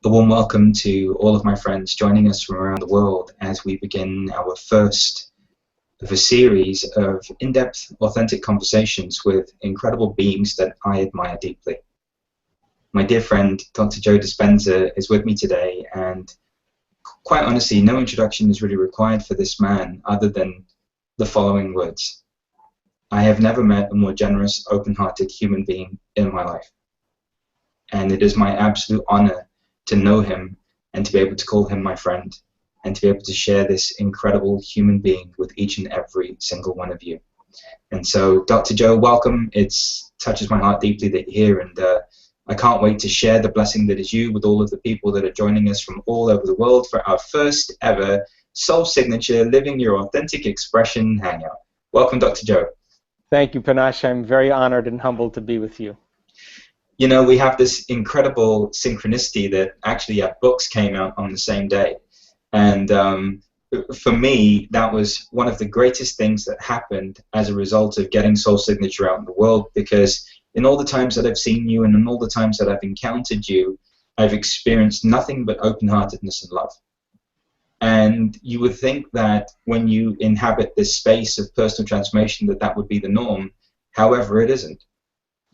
A warm welcome to all of my friends joining us from around the world as we begin our first of a series of in-depth, authentic conversations with incredible beings that I admire deeply. My dear friend, Dr. Joe Dispenza, is with me today, and quite honestly, no introduction is really required for this man other than the following words. I have never met a more generous, open-hearted human being in my life. And it is my absolute honor to know him and to be able to call him my friend and to be able to share this incredible human being with each and every single one of you. And so, Dr. Joe, welcome. It touches my heart deeply that you're here, and I can't wait to share the blessing that is you with all of the people that are joining us from all over the world for our first ever Soul Signature Living Your Authentic Expression Hangout. Welcome, Dr. Joe. Thank you, Panache. I'm very honored and humbled to be with you. You know, we have this incredible synchronicity that actually our books came out on the same day. And for me, that was one of the greatest things that happened as a result of getting Soul Signature out in the world, because in all the times that I've seen you and in all the times that I've encountered you, I've experienced nothing but open-heartedness and love. And you would think that when you inhabit this space of personal transformation that would be the norm. However, it isn't.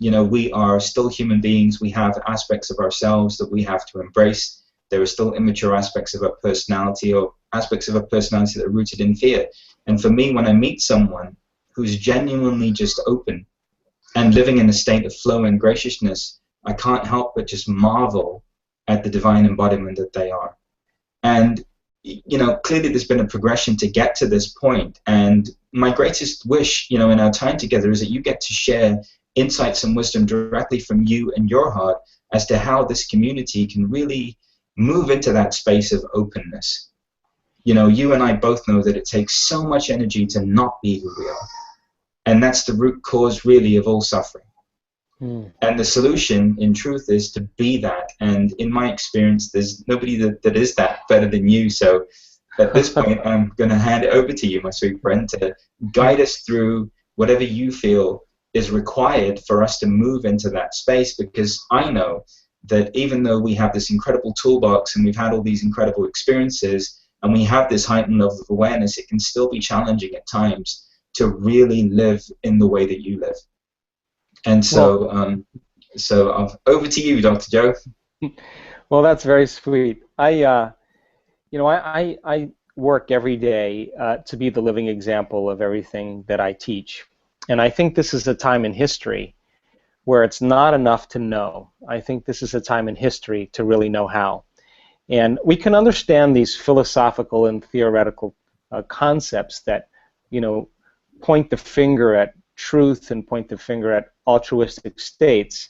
You know, we are still human beings. We have aspects of ourselves that we have to embrace. There are still immature aspects of our personality or aspects of our personality that are rooted in fear. And for me, when I meet someone who's genuinely just open and living in a state of flow and graciousness, I can't help but just marvel at the divine embodiment that they are. And, you know, clearly there's been a progression to get to this point. And my greatest wish, you know, in our time together is that you get to share insights and wisdom directly from you and your heart as to how this community can really move into that space of openness. You know, you and I both know that it takes so much energy to not be who we are. And that's the root cause, really, of all suffering. And the solution, in truth, is to be that. And in my experience, there's nobody that is that better than you. So at this point, I'm going to hand it over to you, my sweet friend, to guide us through whatever you feel is required for us to move into that space, because I know that even though we have this incredible toolbox and we've had all these incredible experiences and we have this heightened level of awareness, it can still be challenging at times to really live in the way that you live. And so, over to you, Dr. Joe. Well, that's very sweet. I work every day to be the living example of everything that I teach. And I think this is a time in history where it's not enough to know. I think this is a time in history to really know how. And we can understand these philosophical and theoretical concepts that, you know, point the finger at truth and point the finger at altruistic states.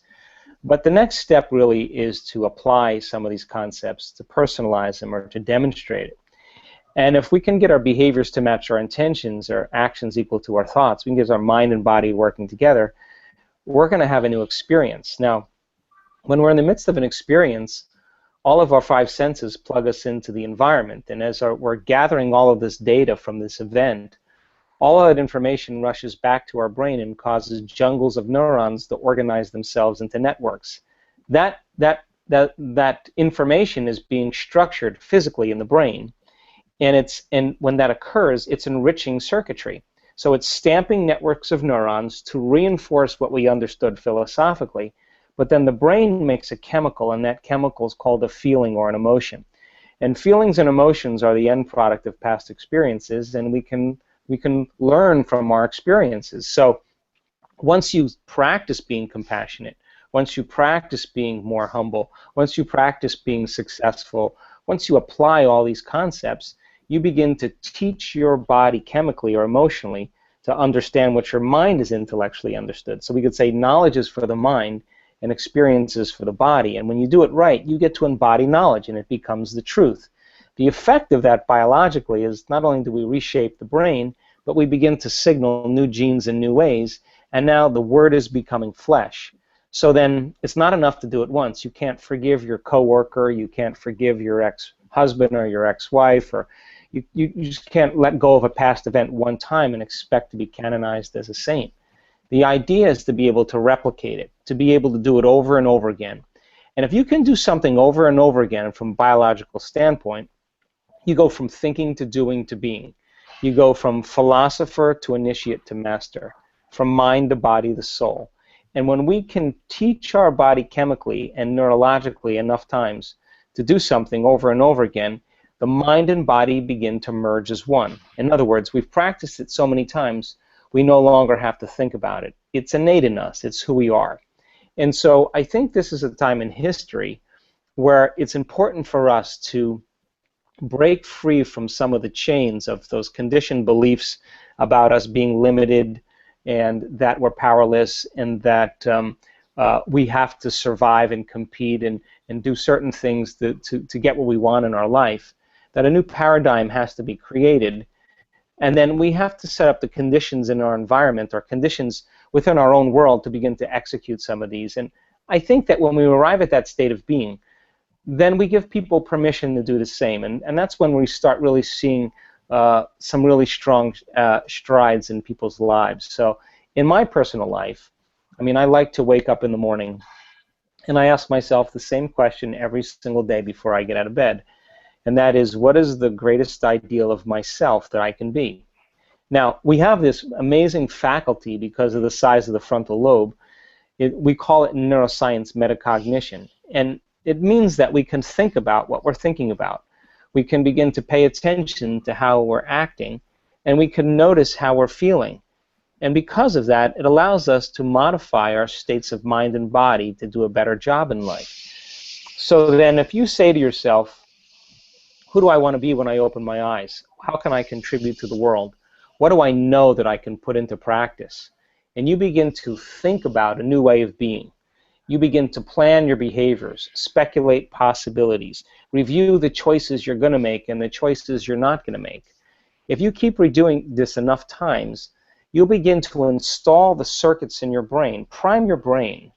But the next step really is to apply some of these concepts, to personalize them or to demonstrate it. And if we can get our behaviors to match our intentions, or actions equal to our thoughts, we can get our mind and body working together, we're going to have a new experience. Now, when we're in the midst of an experience, all of our five senses plug us into the environment. And as we're gathering all of this data from this event, all of that information rushes back to our brain and causes jungles of neurons to organize themselves into networks. That information is being structured physically in the brain. And when that occurs, it's enriching circuitry. So it's stamping networks of neurons to reinforce what we understood philosophically. But then the brain makes a chemical, and that chemical is called a feeling or an emotion. And feelings and emotions are the end product of past experiences, and we can learn from our experiences. So once you practice being compassionate, once you practice being more humble, once you practice being successful, once you apply all these concepts, you begin to teach your body chemically or emotionally to understand what your mind has intellectually understood. So we could say knowledge is for the mind and experiences for the body. And when you do it right, you get to embody knowledge and it becomes the truth. The effect of that biologically is not only do we reshape the brain, but we begin to signal new genes in new ways, and now the word is becoming flesh. So then it's not enough to do it once. You can't forgive your coworker, you can't forgive your ex-husband or your ex-wife, or you just can't let go of a past event one time and expect to be canonized as a saint. The idea is to be able to replicate it, to be able to do it over and over again. And if you can do something over and over again from a biological standpoint, you go from thinking to doing to being. You go from philosopher to initiate to master, from mind to body to soul. And when we can teach our body chemically and neurologically enough times to do something over and over again, the mind and body begin to merge as one. In other words, we've practiced it so many times, we no longer have to think about it. It's innate in us. It's who we are. And so I think this is a time in history where it's important for us to break free from some of the chains of those conditioned beliefs about us being limited and that we're powerless and that we have to survive and compete and do certain things to get what we want in our life, that a new paradigm has to be created. And then we have to set up the conditions in our environment or conditions within our own world to begin to execute some of these. And I think that when we arrive at that state of being, then we give people permission to do the same. And that's when we start really seeing some really strong strides in people's lives. So in my personal life, I mean, I like to wake up in the morning and I ask myself the same question every single day before I get out of bed. And that is, what is the greatest ideal of myself that I can be? Now, we have this amazing faculty because of the size of the frontal lobe. We call it in neuroscience metacognition. And it means that we can think about what we're thinking about. We can begin to pay attention to how we're acting, and we can notice how we're feeling. And because of that, it allows us to modify our states of mind and body to do a better job in life. So then if you say to yourself, who do I want to be when I open my eyes? How can I contribute to the world? What do I know that I can put into practice? And you begin to think about a new way of being. You begin to plan your behaviors, speculate possibilities, review the choices you're going to make and the choices you're not going to make. If you keep redoing this enough times, you'll begin to install the circuits in your brain, prime your brain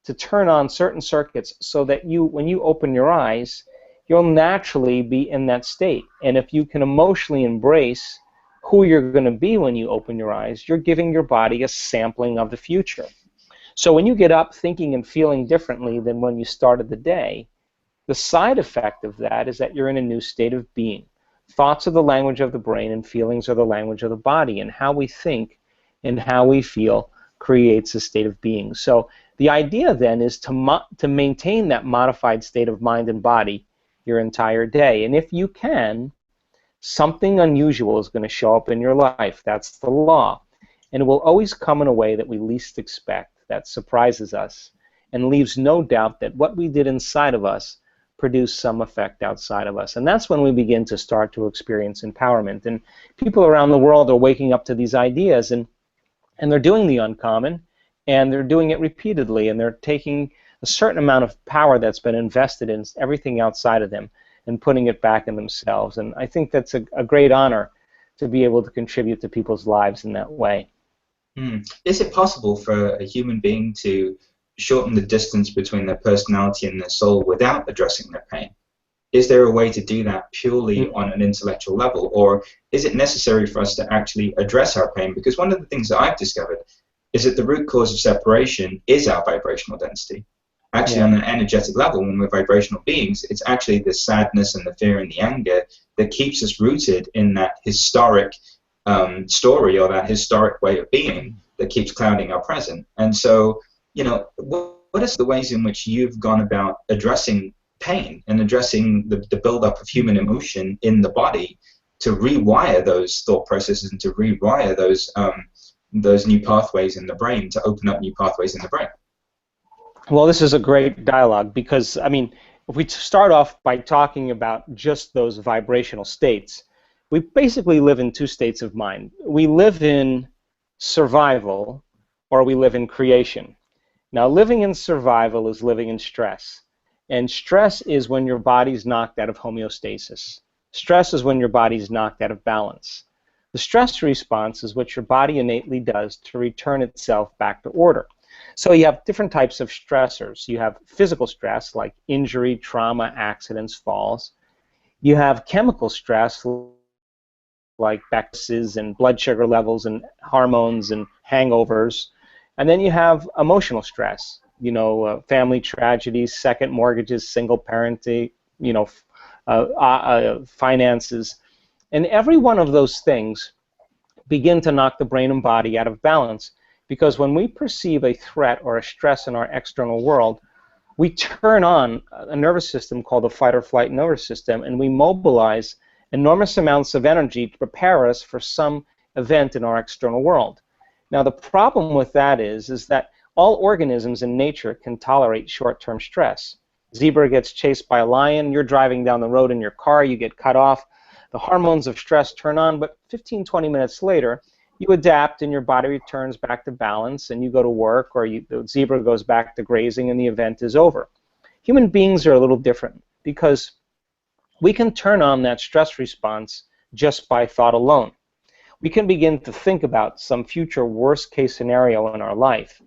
to turn on certain circuits so that when you open your eyes, you'll naturally be in that state. And if you can emotionally embrace who you're going to be when you open your eyes, you're giving your body a sampling of the future. So when you get up thinking and feeling differently than when you started the day, the side effect of that is that you're in a new state of being. Thoughts are the language of the brain and feelings are the language of the body, and how we think and how we feel creates a state of being. So the idea then is to maintain that modified state of mind and body your entire day. And if you can, something unusual is going to show up in your life. That's the law. And it will always come in a way that we least expect, that surprises us, and leaves no doubt that what we did inside of us produced some effect outside of us. And that's when we begin to start to experience empowerment. And people around the world are waking up to these ideas, and they're doing the uncommon, and they're doing it repeatedly, and they're taking a certain amount of power that's been invested in everything outside of them and putting it back in themselves. And I think that's a great honor to be able to contribute to people's lives in that way. Is it possible for a human being to shorten the distance between their personality and their soul without addressing their pain? Is there a way to do that purely on an intellectual level, or is it necessary for us to actually address our pain? Because one of the things that I've discovered is that the root cause of separation is our vibrational density. Actually, on an energetic level, when we're vibrational beings, it's actually the sadness and the fear and the anger that keeps us rooted in that historic story or that historic way of being that keeps clouding our present. And so, you know, what are the ways in which you've gone about addressing pain and addressing the buildup of human emotion in the body to rewire those thought processes and to rewire those new pathways in the brain, to open up new pathways in the brain? Well, this is a great dialogue because, I mean, if we start off by talking about just those vibrational states, we basically live in two states of mind. We live in survival or we live in creation. Now, living in survival is living in stress. And stress is when your body's knocked out of homeostasis. Stress is when your body's knocked out of balance. The stress response is what your body innately does to return itself back to order. So you have different types of stressors. You have physical stress like injury, trauma, accidents, falls. You have chemical stress like bacterias and blood sugar levels and hormones and hangovers. And then you have emotional stress. family tragedies, second mortgages, single parenting, finances. And every one of those things begin to knock the brain and body out of balance, because when we perceive a threat or a stress in our external world, we turn on a nervous system called the fight or flight nervous system, and we mobilize enormous amounts of energy to prepare us for some event in our external world. Now, the problem with that is that all organisms in nature can tolerate short-term stress. Zebra gets chased by a lion, you're driving down the road in your car, you get cut off, the hormones of stress turn on, but 15, 20 minutes later, you adapt and your body returns back to balance and you go to work, or the zebra goes back to grazing and the event is over. Human beings are a little different because we can turn on that stress response just by thought alone. We can begin to think about some future worst case scenario in our life.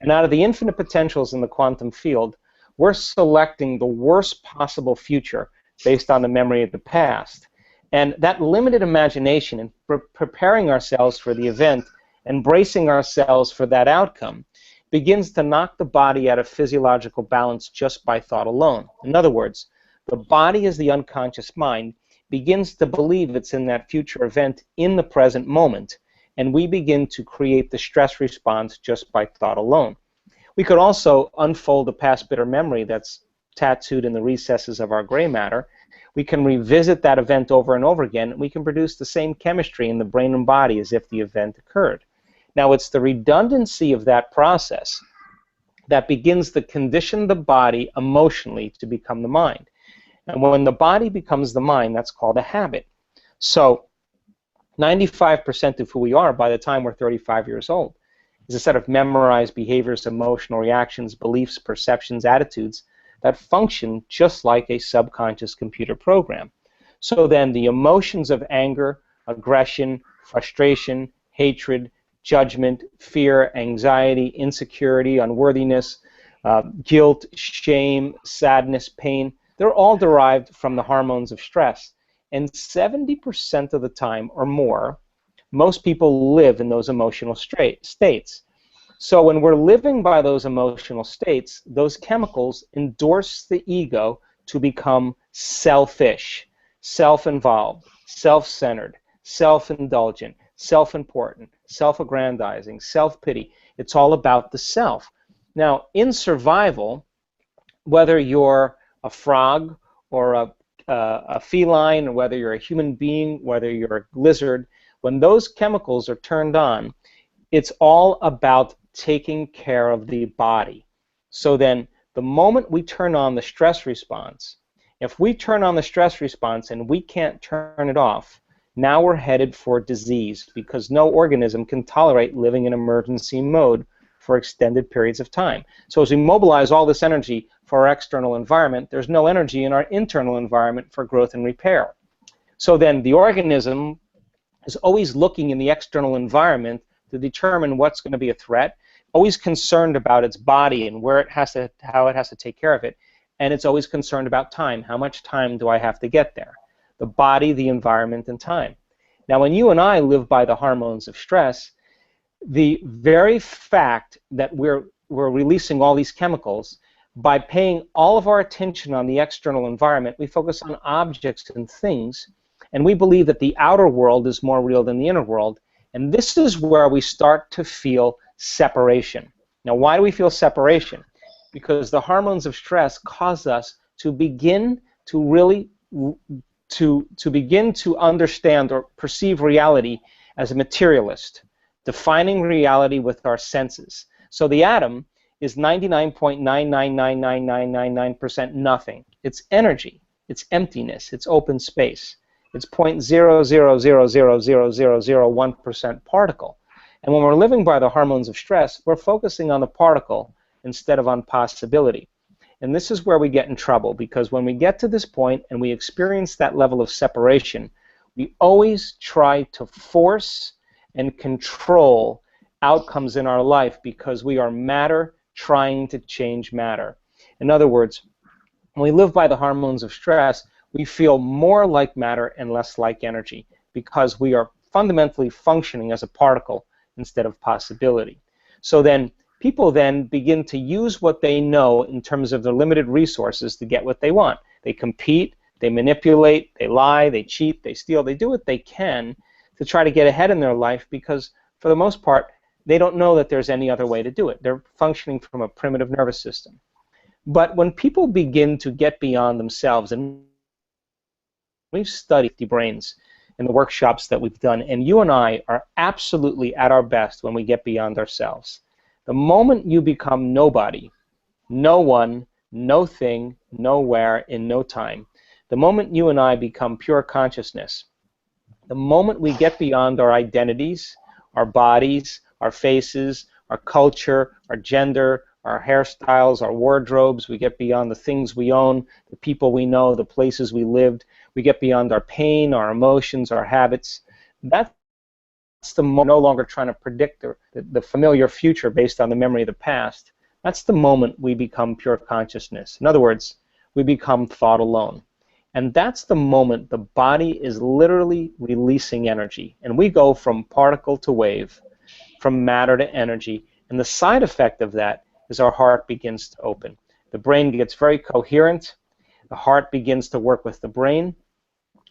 And out of the infinite potentials in the quantum field, we're selecting the worst possible future based on the memory of the past. And that limited imagination and preparing ourselves for the event and bracing ourselves for that outcome begins to knock the body out of physiological balance just by thought alone. In other words, the body, as the unconscious mind, begins to believe it's in that future event in the present moment, and we begin to create the stress response just by thought alone. We could also unfold a past bitter memory that's tattooed in the recesses of our gray matter. We can revisit that event over and over again, and we can produce the same chemistry in the brain and body as if the event occurred. Now, it's the redundancy of that process that begins to condition the body emotionally to become the mind. And when the body becomes the mind, that's called a habit. So 95% of who we are by the time we're 35 years old is a set of memorized behaviors, emotional reactions, beliefs, perceptions, attitudes that function just like a subconscious computer program. So then the emotions of anger, aggression, frustration, hatred, judgment, fear, anxiety, insecurity, unworthiness, guilt, shame, sadness, pain, they're all derived from the hormones of stress. And 70% of the time or more, most people live in those emotional states. So when we're living by those emotional states, those chemicals endorse the ego to become selfish, self-involved, self-centered, self-indulgent, self-important, self-aggrandizing, self-pity. It's all about the self. Now, in survival, whether you're a frog or a feline, or whether you're a human being, whether you're a lizard, when those chemicals are turned on, it's all about taking care of the body. So then, the moment we turn on the stress response, if we turn on the stress response and we can't turn it off, now we're headed for disease, because no organism can tolerate living in emergency mode for extended periods of time. So as we mobilize all this energy for our external environment, there's no energy in our internal environment for growth and repair. So then the organism is always looking in the external environment to determine what's going to be a threat, always concerned about its body and where it has to, how it has to take care of it, and it's always concerned about time. How much time do I have to get there? The body, the environment, and time. Now, when you and I live by the hormones of stress, the very fact that we're releasing all these chemicals, by paying all of our attention on the external environment, we focus on objects and things, and we believe that the outer world is more real than the inner world, and this is where we start to feel separation. Now, why do we feel separation? Because the hormones of stress cause us to begin to really to begin to understand or perceive reality as a materialist, defining reality with our senses. So the atom is 99.9999999% nothing. It's energy. It's emptiness. It's open space. It's 0.0000001% particle. And when we're living by the hormones of stress, we're focusing on the particle instead of on possibility. And this is where we get in trouble, because when we get to this point and we experience that level of separation, we always try to force and control outcomes in our life because we are matter trying to change matter. In other words, when we live by the hormones of stress, we feel more like matter and less like energy because we are fundamentally functioning as a particle instead of possibility. So then people then begin to use what they know in terms of their limited resources to get what they want. They compete, they manipulate, they lie, they cheat, they steal, they do what they can to try to get ahead in their life because, for the most part, they don't know that there's any other way to do it. They're functioning from a primitive nervous system. But when people begin to get beyond themselves, and we've studied the brains in the workshops that we've done, and you and I are absolutely at our best when we get beyond ourselves. The moment you become nobody, no one, no thing, nowhere, in no time, the moment you and I become pure consciousness, the moment we get beyond our identities, our bodies, our faces, our culture, our gender, our hairstyles, our wardrobes, we get beyond the things we own, the people we know, the places we lived, we get beyond our pain, our emotions, our habits. That's the moment we're no longer trying to predict the familiar future based on the memory of the past. That's the moment we become pure consciousness. In other words, we become thought alone. And that's the moment the body is literally releasing energy. And we go from particle to wave, from matter to energy. And the side effect of that is our heart begins to open. The brain gets very coherent. The heart begins to work with the brain.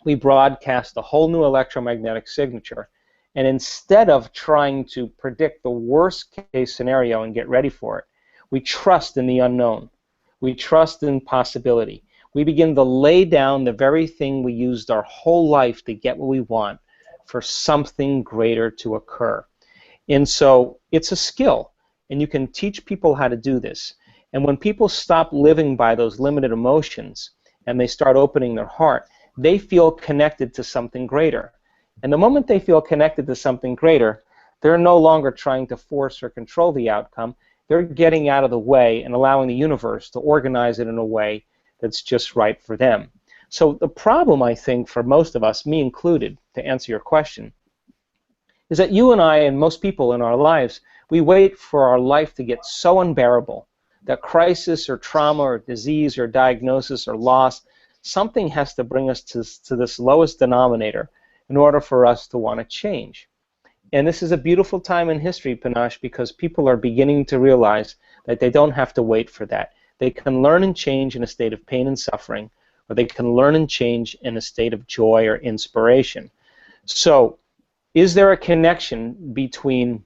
We broadcast a whole new electromagnetic signature. And instead of trying to predict the worst case scenario and get ready for it, we trust in the unknown. We trust in possibility. We begin to lay down the very thing we used our whole life to get what we want for something greater to occur. And so it's a skill, and you can teach people how to do this. And when people stop living by those limited emotions and they start opening their heart, they feel connected to something greater. And the moment they feel connected to something greater, they're no longer trying to force or control the outcome. They're getting out of the way and allowing the universe to organize it in a way that's just right for them. So the problem, I think, for most of us, me included, to answer your question, is that you and I and most people in our lives, we wait for our life to get so unbearable that crisis or trauma or disease or diagnosis or loss, something has to bring us to this lowest denominator in order for us to want to change. And this is a beautiful time in history, Panache, because people are beginning to realize that they don't have to wait for that. They can learn and change in a state of pain and suffering, or they can learn and change in a state of joy or inspiration. So, is there a connection between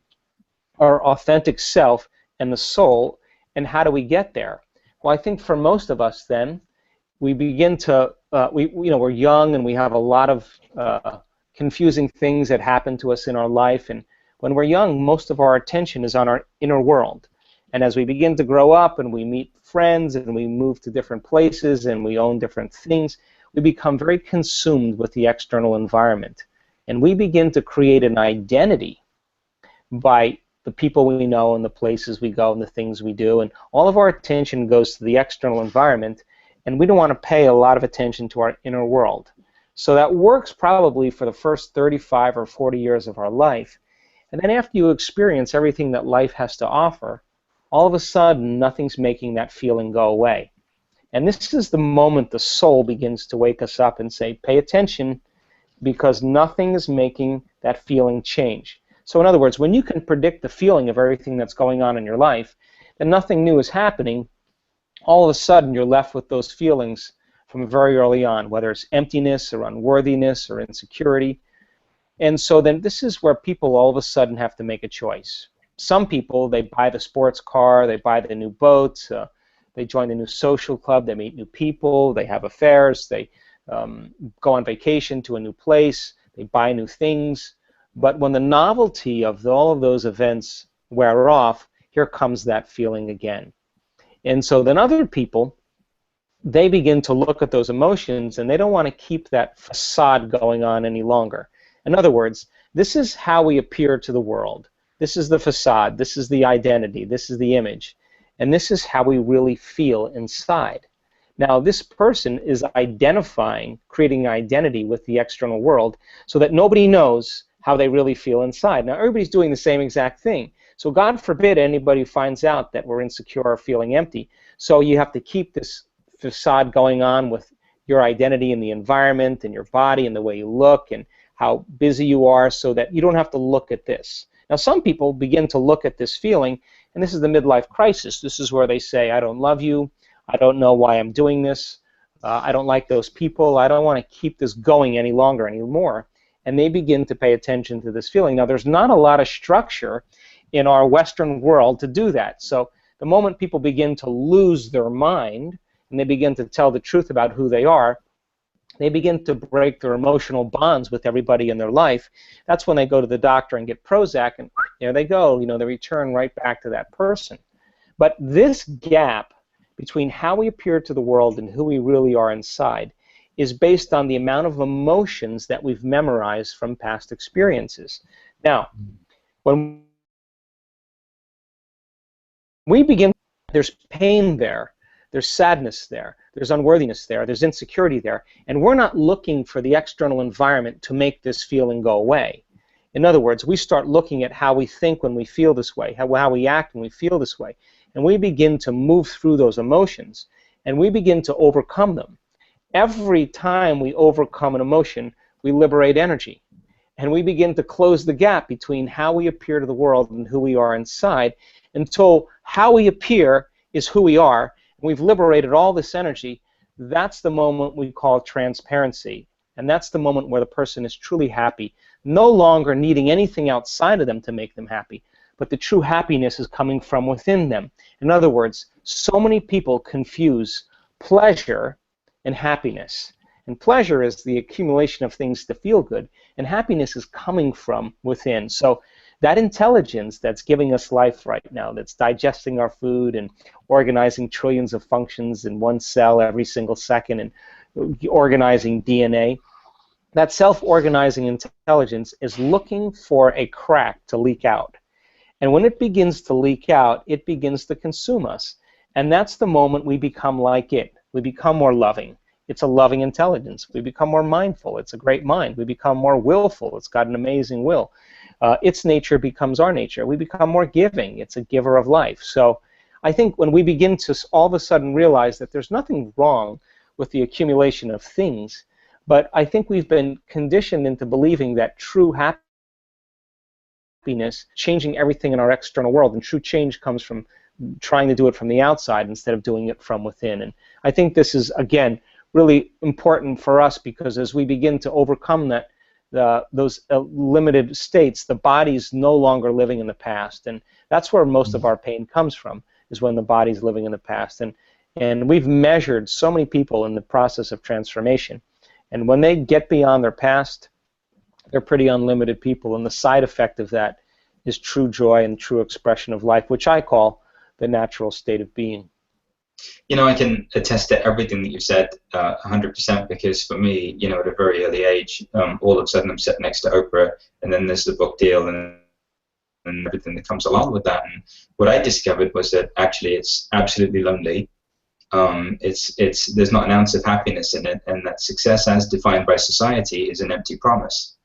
our authentic self and the soul, and how do we get there? Well, I think for most of us, then, we begin to, we're young and we have a lot of confusing things that happen to us in our life, and when we're young, most of our attention is on our inner world. And as we begin to grow up and we meet friends and we move to different places and we own different things, we become very consumed with the external environment. And we begin to create an identity by the people we know and the places we go and the things we do. And all of our attention goes to the external environment, and we don't want to pay a lot of attention to our inner world. So that works probably for the first 35 or 40 years of our life. And then after you experience everything that life has to offer, all of a sudden, nothing's making that feeling go away. And this is the moment the soul begins to wake us up and say, pay attention, because nothing is making that feeling change. So in other words, when you can predict the feeling of everything that's going on in your life, and nothing new is happening, all of a sudden you're left with those feelings from very early on, whether it's emptiness or unworthiness or insecurity. And so then this is where people all of a sudden have to make a choice. Some people, they buy the sports car, they buy the new boat, they join the new social club, they meet new people, they have affairs, they go on vacation to a new place, they buy new things. But when the novelty of all of those events wear off, here comes that feeling again. And so then other people, they begin to look at those emotions and they don't want to keep that facade going on any longer. In other words, this is how we appear to the world. This is the facade, this is the identity, this is the image, and this is how we really feel inside. Now, this person is identifying, creating an identity with the external world so that nobody knows how they really feel inside. Now, everybody's doing the same exact thing. So God forbid anybody finds out that we're insecure or feeling empty. So you have to keep this facade going on with your identity in the environment and your body and the way you look and how busy you are so that you don't have to look at this. Now, some people begin to look at this feeling And this is the midlife crisis. This is where they say, I don't love you, I don't know why I'm doing this, I don't like those people, I don't want to keep this going any longer anymore. And they begin to pay attention to this feeling. Now, there's not a lot of structure in our Western world to do that. So the moment people begin to lose their mind and they begin to tell the truth about who they are, they begin to break their emotional bonds with everybody in their life. That's when they go to the doctor and get Prozac, and there they go. You know, they return right back to that person. But this gap between how we appear to the world and who we really are inside is based on the amount of emotions that we've memorized from past experiences. Now, when we begin, there's pain there, there's sadness there, there's unworthiness there, there's insecurity there, and we're not looking for the external environment to make this feeling go away. In other words, we start looking at how we think when we feel this way, how we act when we feel this way, and we begin to move through those emotions, and we begin to overcome them. Every time we overcome an emotion, we liberate energy, and we begin to close the gap between how we appear to the world and who we are inside, until how we appear is who we are, and we've liberated all this energy. That's the moment we call transparency, and that's the moment where the person is truly happy, no longer needing anything outside of them to make them happy, but the true happiness is coming from within them. In other words, so many people confuse pleasure and happiness. And pleasure is the accumulation of things to feel good, and happiness is coming from within. So that intelligence that's giving us life right now, that's digesting our food and organizing trillions of functions in one cell every single second and organizing DNA, that self-organizing intelligence is looking for a crack to leak out. And when it begins to leak out, it begins to consume us. And that's the moment we become like it. We become more loving. It's a loving intelligence. We become more mindful. It's a great mind. We become more willful. It's got an amazing will. Its nature becomes our nature. We become more giving. It's a giver of life. So I think when we begin to all of a sudden realize that there's nothing wrong with the accumulation of things, but I think we've been conditioned into believing that true happiness, changing everything in our external world, and true change comes from trying to do it from the outside instead of doing it from within. And I think this is, again, really important for us, because as we begin to overcome that, those limited states, the body's no longer living in the past, and that's where most of our pain comes from, is when the body's living in the past. And we've measured so many people in the process of transformation, and when they get beyond their past, they're pretty unlimited people, and the side effect of that is true joy and true expression of life, which I call the natural state of being. You know, I can attest to everything that you said 100%, because for me, you know, at a very early age, all of a sudden I'm sitting next to Oprah, and then there's the book deal and everything that comes along with that. And what I discovered was that actually it's absolutely lonely. There's not an ounce of happiness in it, and that success as defined by society is an empty promise.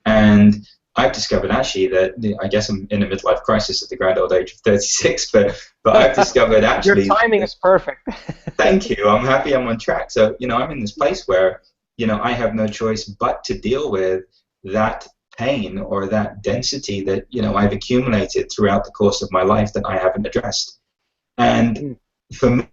And I've discovered actually that, I guess I'm in a midlife crisis at the grand old age of 36, but I've discovered actually... Your timing is perfect. Thank you. I'm happy I'm on track. So, you know, I'm in this place where, you know, I have no choice but to deal with that pain or that density that, you know, I've accumulated throughout the course of my life that I haven't addressed. And for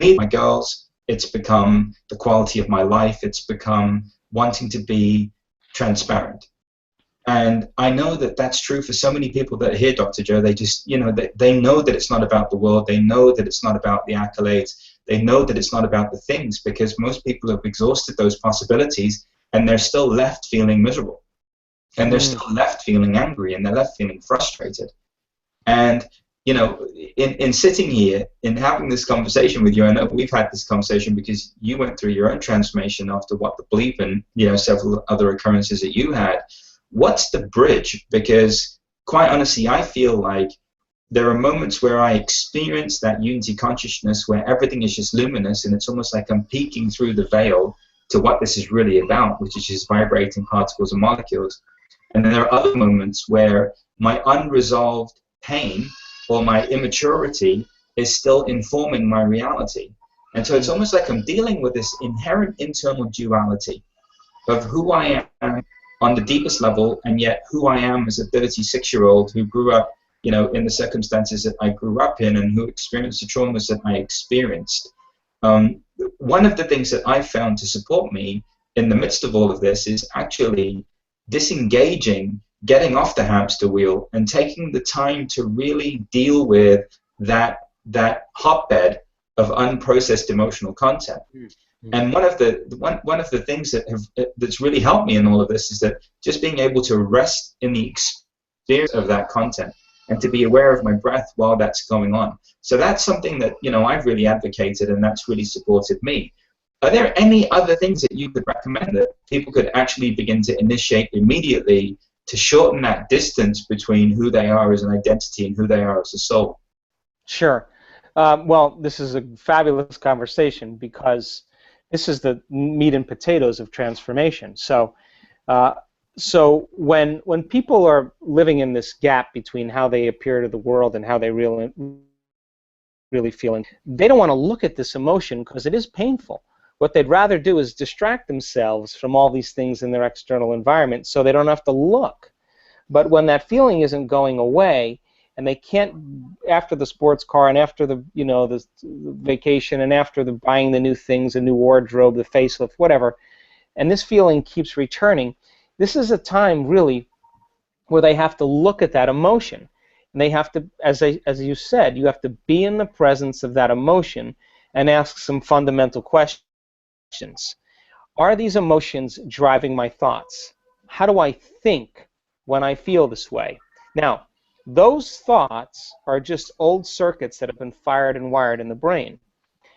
me, my girls, it's become the quality of my life. It's become wanting to be transparent. And I know that that's true for so many people that are here, Dr. Joe. They just, you know, they know that it's not about the world. They know that it's not about the accolades. They know that it's not about the things, because most people have exhausted those possibilities, and they're still left feeling miserable. And they're still left feeling angry, and they're left feeling frustrated. And, you know, in sitting here, in having this conversation with you, I know we've had this conversation because you went through your own transformation after what the bleep and, you know, several other occurrences that you had. What's the bridge? Because quite honestly, I feel like there are moments where I experience that unity consciousness where everything is just luminous, and it's almost like I'm peeking through the veil to what this is really about, which is just vibrating particles and molecules. And then there are other moments where my unresolved pain or my immaturity is still informing my reality. And so it's almost like I'm dealing with this inherent internal duality of who I am on the deepest level, and yet who I am as a 36-year-old who grew up, in the circumstances that I grew up in and who experienced the traumas that I experienced. One of the things that I found to support me in the midst of all of this is actually disengaging, getting off the hamster wheel, and taking the time to really deal with that hotbed of unprocessed emotional content. Mm-hmm. And one of the things that's really helped me in all of this is that just being able to rest in the experience of that content and to be aware of my breath while that's going on. So that's something that I've really advocated, and that's really supported me. Are there any other things that you could recommend that people could actually begin to initiate immediately to shorten that distance between who they are as an identity and who they are as a soul? Sure. Well, this is a fabulous conversation because this is the meat and potatoes of transformation. So when people are living in this gap between how they appear to the world and how they really feel, they don't want to look at this emotion because it is painful. What they'd rather do is distract themselves from all these things in their external environment so they don't have to look. But when that feeling isn't going away, and they can't, after the sports car and after the the vacation and after the buying the new things, a new wardrobe, the facelift, whatever, and this feeling keeps returning, this is a time really where they have to look at that emotion. And they have to, as you said, you have to be in the presence of that emotion and ask some fundamental questions. Are these emotions driving my thoughts? How do I think when I feel this way? Now, those thoughts are just old circuits that have been fired and wired in the brain.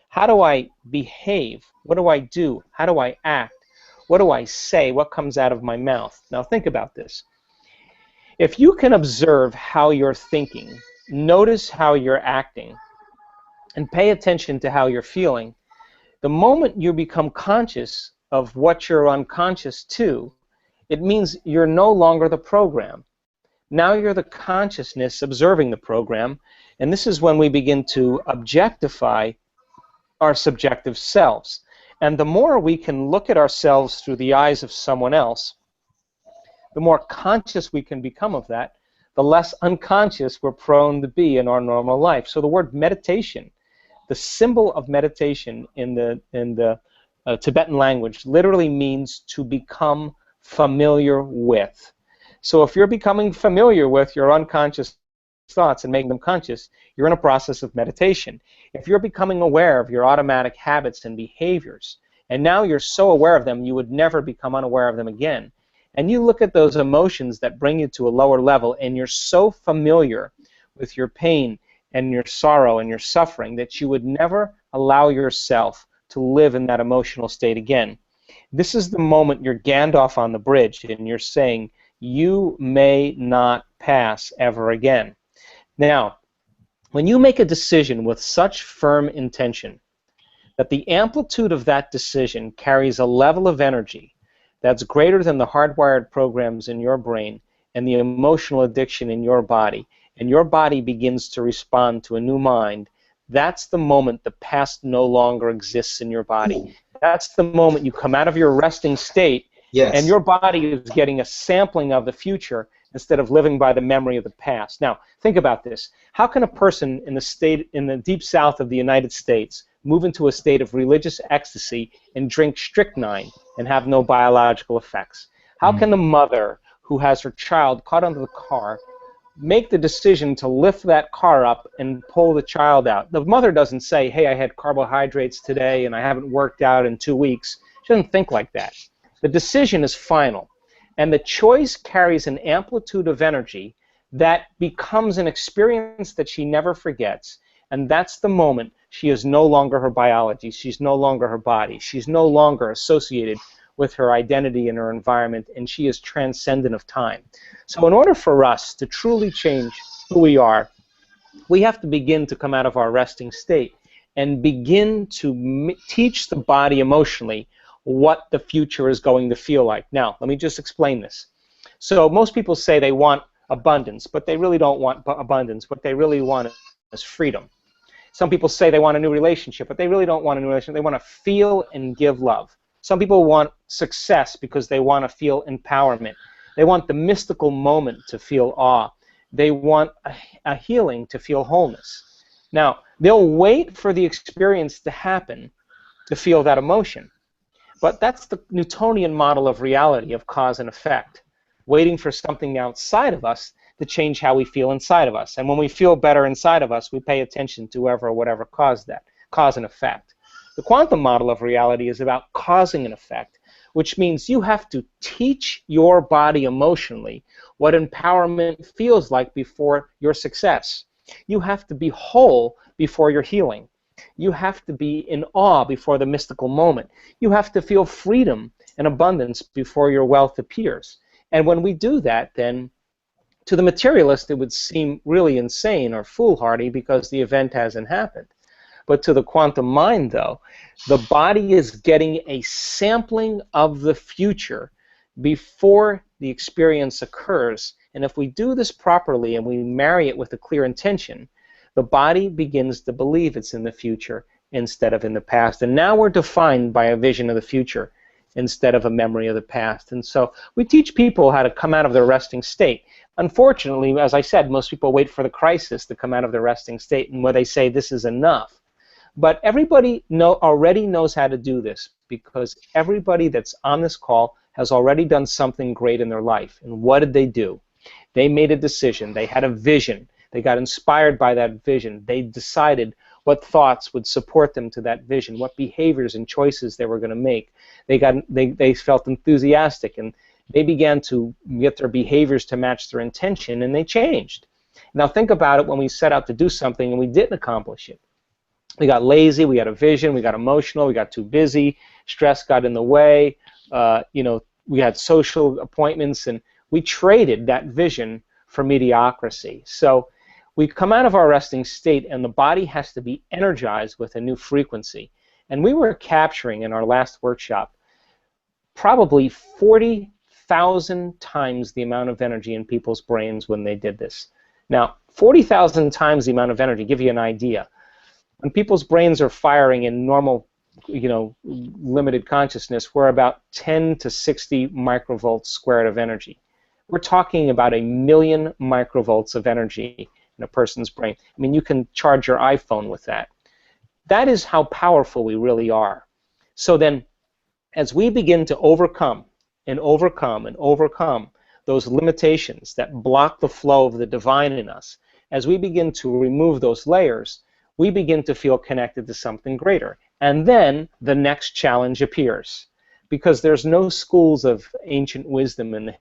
How do I behave? What do I do? How do I act? What do I say? What comes out of my mouth? Now think about this. If you can observe how you're thinking, notice how you're acting, and pay attention to how you're feeling, the moment you become conscious of what you're unconscious to, it means you're no longer the program. Now you're the consciousness observing the program, and this is when we begin to objectify our subjective selves. And the more we can look at ourselves through the eyes of someone else, the more conscious we can become of that, the less unconscious we're prone to be in our normal life. So the word meditation, the symbol of meditation in the Tibetan language, literally means to become familiar with. So if you're becoming familiar with your unconscious thoughts and making them conscious, you're in a process of meditation. If you're becoming aware of your automatic habits and behaviors, and now you're so aware of them you would never become unaware of them again, and you look at those emotions that bring you to a lower level, and you're so familiar with your pain and your sorrow and your suffering that you would never allow yourself to live in that emotional state again. This is the moment you're Gandalf on the bridge and you're saying, you may not pass ever again. Now, when you make a decision with such firm intention that the amplitude of that decision carries a level of energy that's greater than the hardwired programs in your brain and the emotional addiction in your body, and your body begins to respond to a new mind, that's the moment the past no longer exists in your body. That's the moment you come out of your resting state. Yes. And your body is getting a sampling of the future instead of living by the memory of the past. Now, think about this. How can a person in the deep south of the United States move into a state of religious ecstasy and drink strychnine and have no biological effects? How can the mother who has her child caught under the car make the decision to lift that car up and pull the child out? The mother doesn't say, hey, I had carbohydrates today and I haven't worked out in 2 weeks. She doesn't think like that. The decision is final, and the choice carries an amplitude of energy that becomes an experience that she never forgets, and that's the moment she is no longer her biology, she's no longer her body, she's no longer associated with her identity and her environment, and she is transcendent of time. So in order for us to truly change who we are, we have to begin to come out of our resting state and begin to teach the body emotionally what the future is going to feel like. Now, let me just explain this. So most people say they want abundance, but they really don't want abundance. What they really want is freedom. Some people say they want a new relationship, but they really don't want a new relationship. They want to feel and give love. Some people want success because they want to feel empowerment. They want the mystical moment to feel awe. They want a healing to feel wholeness. Now, they'll wait for the experience to happen to feel that emotion. But that's the Newtonian model of reality, of cause and effect, waiting for something outside of us to change how we feel inside of us. And when we feel better inside of us, we pay attention to whoever or whatever caused that, cause and effect. The quantum model of reality is about causing an effect, which means you have to teach your body emotionally what empowerment feels like before your success. You have to be whole before your healing. You have to be in awe before the mystical moment. You have to feel freedom and abundance before your wealth appears. And when we do that, then to the materialist it would seem really insane or foolhardy because the event hasn't happened. But to the quantum mind, though, the body is getting a sampling of the future before the experience occurs. And if we do this properly and we marry it with a clear intention, the body begins to believe it's in the future instead of in the past. And now we're defined by a vision of the future instead of a memory of the past. And so we teach people how to come out of their resting state. Unfortunately, as I said, most people wait for the crisis to come out of their resting state, and where they say this is enough. But everybody already knows how to do this, because everybody that's on this call has already done something great in their life. And what did they do? They made a decision. They had a vision. They got inspired by that vision. They decided what thoughts would support them to that vision, what behaviors and choices they were going to make. They felt enthusiastic, and they began to get their behaviors to match their intention, and they changed. Now think about it when we set out to do something and we didn't accomplish it. We got lazy, we had a vision, we got emotional, we got too busy, stress got in the way, we had social appointments, and we traded that vision for mediocrity. So we come out of our resting state, and the body has to be energized with a new frequency. And we were capturing in our last workshop probably 40,000 times the amount of energy in people's brains when they did this. Now, 40,000 times the amount of energy, give you an idea. When people's brains are firing in normal, limited consciousness, we're about 10 to 60 microvolts squared of energy. We're talking about 1 million microvolts of energy in a person's brain. I mean, you can charge your iPhone with that. That is how powerful we really are. So then, as we begin to overcome and overcome and overcome those limitations that block the flow of the divine in us, as we begin to remove those layers, we begin to feel connected to something greater. And then the next challenge appears, because there's no schools of ancient wisdom in the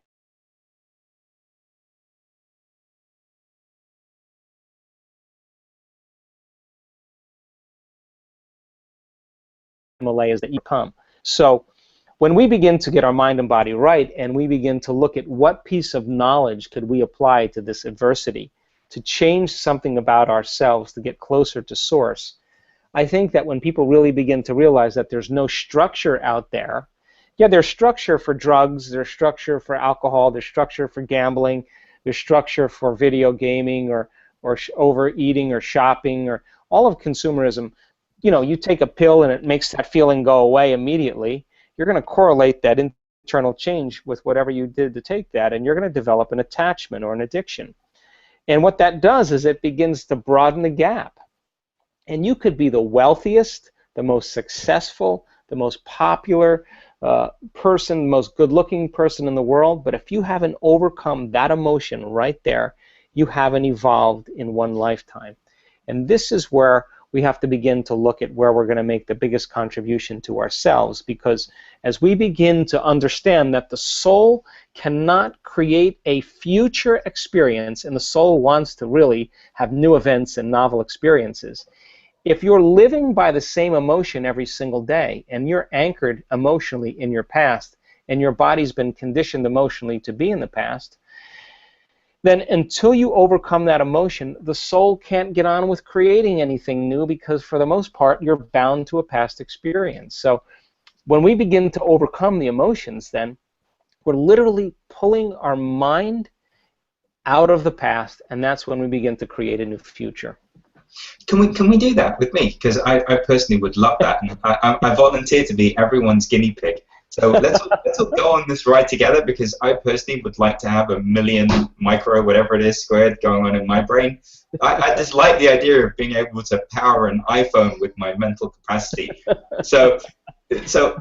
Himalayas that you come. So when we begin to get our mind and body right, and we begin to look at what piece of knowledge could we apply to this adversity to change something about ourselves, to get closer to source, I think that when people really begin to realize that there's no structure out there, yeah, there's structure for drugs, there's structure for alcohol, there's structure for gambling, there's structure for video gaming or overeating or shopping or all of consumerism. You take a pill and it makes that feeling go away immediately. You're going to correlate that internal change with whatever you did to take that, and you're going to develop an attachment or an addiction. And what that does is it begins to broaden the gap. And you could be the wealthiest, the most successful, the most popular person, the most good-looking person in the world, but if you haven't overcome that emotion right there, you haven't evolved in one lifetime. And this is where we have to begin to look at where we're going to make the biggest contribution to ourselves, because as we begin to understand that the soul cannot create a future experience, and the soul wants to really have new events and novel experiences, if you're living by the same emotion every single day, and you're anchored emotionally in your past, and your body's been conditioned emotionally to be in the past, then until you overcome that emotion, the soul can't get on with creating anything new, because for the most part, you're bound to a past experience. So when we begin to overcome the emotions, then we're literally pulling our mind out of the past, and that's when we begin to create a new future. Can we do that with me? Because I personally would love that, and I volunteer to be everyone's guinea pig So let's all go on this ride together, because I personally would like to have 1,000,000 micro, whatever it is, squared going on in my brain. I just like the idea of being able to power an iPhone with my mental capacity. So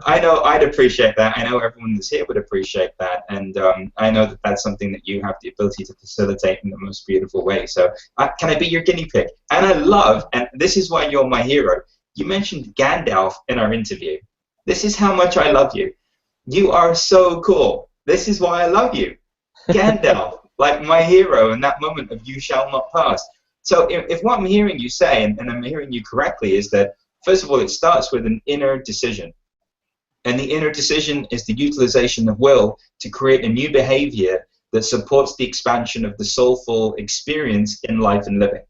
I know I'd appreciate that. I know everyone that's here would appreciate that, and I know that that's something that you have the ability to facilitate in the most beautiful way. So can I be your guinea pig? And I love, and this is why you're my hero. You mentioned Gandalf in our interview. This is how much I love you. You are so cool. This is why I love you. Gandalf, like my hero in that moment of "you shall not pass." So if what I'm hearing you say, and I'm hearing you correctly, is that, first of all, it starts with an inner decision. And the inner decision is the utilization of will to create a new behavior that supports the expansion of the soulful experience in life and living.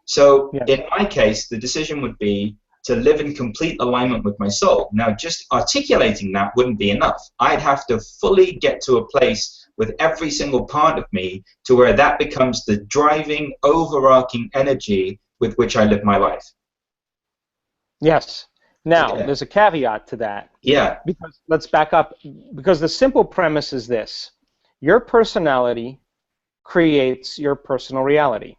So in my case, the decision would be to live in complete alignment with my soul. Now, just articulating that wouldn't be enough. I'd have to fully get to a place with every single part of me to where that becomes the driving, overarching energy with which I live my life. Yes. Now, there's a caveat to that. Yeah. Because let's back up. Because the simple premise is this. Your personality creates your personal reality.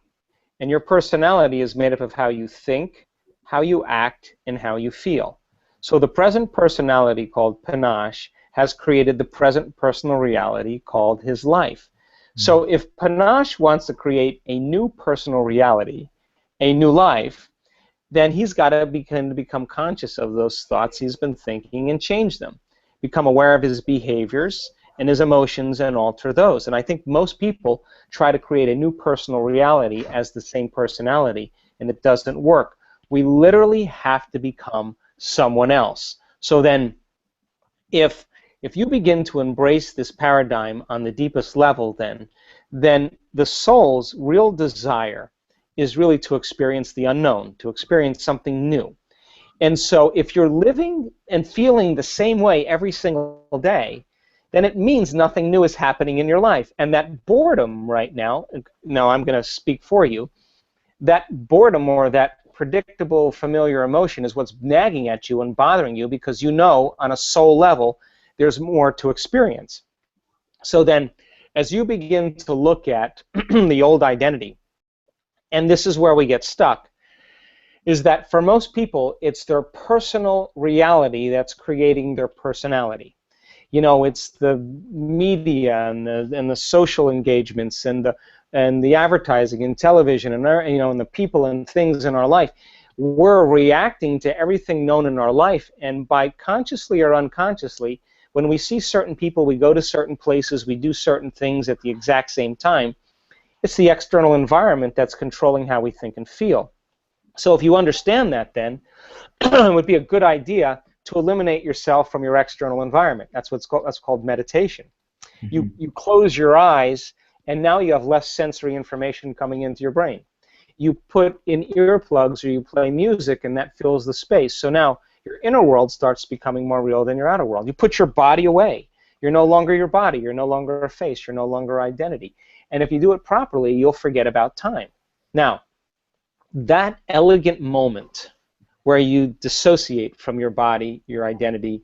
And your personality is made up of how you think, how you act, and how you feel. So the present personality, called Panache, has created the present personal reality called his life. So if Panache wants to create a new personal reality, a new life, then he's got to become conscious of those thoughts he's been thinking and change them. Become aware of his behaviors and his emotions and alter those. And I think most people try to create a new personal reality as the same personality, and it doesn't work. We literally have to become someone else. So then, if you begin to embrace this paradigm on the deepest level, then the soul's real desire is really to experience the unknown, to experience something new. And so if you're living and feeling the same way every single day, then it means nothing new is happening in your life. And that boredom right now I'm going to speak for you, that boredom, or that predictable, familiar emotion, is what's nagging at you and bothering you, because you know on a soul level there's more to experience. So then, as you begin to look at the old identity, and this is where we get stuck, is that for most people it's their personal reality that's creating their personality. You know, it's the media and the social engagements and the advertising and television and and the people and things in our life. We're reacting to everything known in our life, and by consciously or unconsciously, when we see certain people, we go to certain places, we do certain things at the exact same time. It's the external environment that's controlling how we think and feel. So if you understand that, then it would be a good idea to eliminate yourself from your external environment. That's called meditation. You close your eyes, and now you have less sensory information coming into your brain. You put in earplugs or you play music, and that fills the space. So now your inner world starts becoming more real than your outer world. You put your body away. You're no longer your body. You're no longer a face. You're no longer identity. And if you do it properly, you'll forget about time. Now, that elegant moment where you dissociate from your body, your identity,